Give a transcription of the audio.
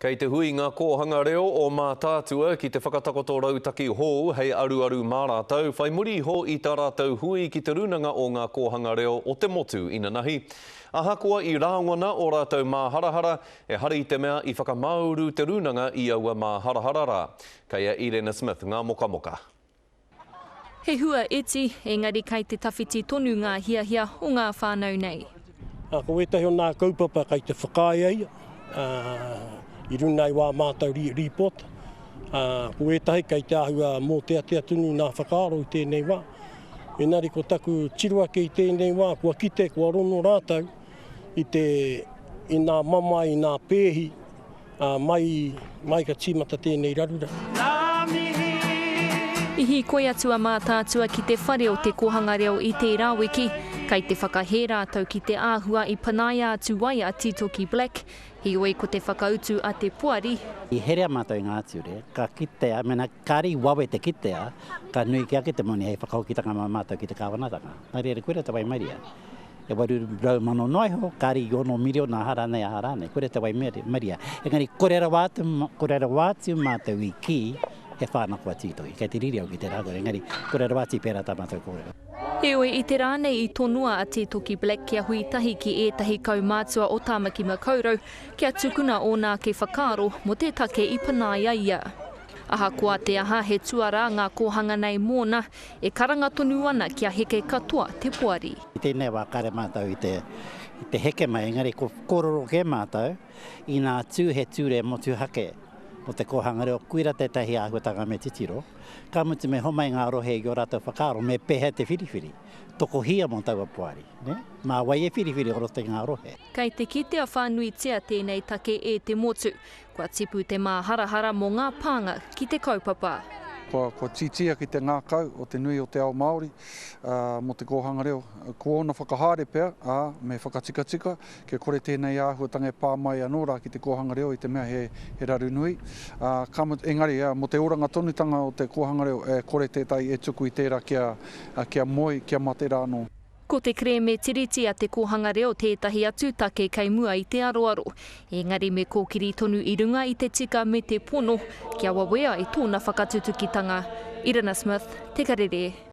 Kei te hui ngā kōhanga reo o mā tātua ki te whakatakoto rautaki hou hei aru mā rātou. Whai muri ho i tā rātou hui ki te runanga o ngā kōhanga reo o te motu ina nahi. Ahakoa i rāwana o rātou mā harahara e hari i te mea i whakamauru te runanga i aua mā harahara rā. Kei a Irena Smith ngā moka moka. He hua eti, engari kai te tawhiti tonu ngā hiahia o ngā whānau nei. Ko etahi o nā kaupapa kai te whakaiei, I runai wā mātou report. Ko etahi kai te ahua mō te atea tunu nā whakaaro i tēnei wā. Engari ko taku tirua ki tēnei wā, kua kite, kua rono rātou i nā mama, i nā pēhi, mai ka tīmata tēnei rarura. Ihi koe atua mā tātua ki te whare o te kohanga reo i te rāwiki, kai te whakahe rātou ki te āhua i panaia atu wai a Titoki Black, hi oe ko te whakautu a te puari. I herea mātou i ngā ature, ka kitea, mena kāri wawe te kitea, ka nui kia ki te moni hei whakaukitanga mā mātou ki te kāwanatanga. Nā rea koe te wai maria. E waru rau mano noi ho, kāri ono mirio nā haranei a haranei, koe te wai maria. Engari, korera wātu mātou i ki, he whānakua tītoi, kei te riri au ki te rākore, engari, korera wāti pērā tā mātou kōrero. He oe i te rānei i tonua a Titoki Black kia hui tahi ki ētahi kaumātua o Tāmaki Makaurau, kia tukuna o nā ke whakaaro mo te take i panaia ia. Ahakoa te aha he tuara ngā kōhanga nei mōna, e karanga tonu ana kia heke katoa te puari. I tēnei wā kare mātou i te heke mai, engari ko kororo ke mātou, i nā tū he tūre motu hake. O te kohanga reo, kuira te tahi āhuatanga me titiro, ka mutu me homai ngā rohe i o rātou whakaaro, me pehe te whiriwhiri. Toko hia mo taua puari, ne? Mā wai e whiriwhiri o rote ngā rohe. Kei te kitea whānui tia tēnei take e te motu, kua tipu te mā harahara mo ngā pānga ki te kaupapa. Ko titia ki te ngā kau o te nui o te ao Māori, mo te kohanga reo. Ko ona whakahare pea, me whakatika, ke kore tēnei āhuatanga e pāmai anō rā ki te kohanga reo i te mea he raru nui. Engari, mo te oranga tonutanga o te kohanga reo, kore tētai e tuku i tērā kia moi, kia mate rāno. Ko te kreme tiriti a te kohanga reo tētahi atu take kei mua i te aroaro. Engari me kōkiri tonu i runga i te tika me te pono, kia wawea i tōna whakatutukitanga. Irena Smith, Te Karere.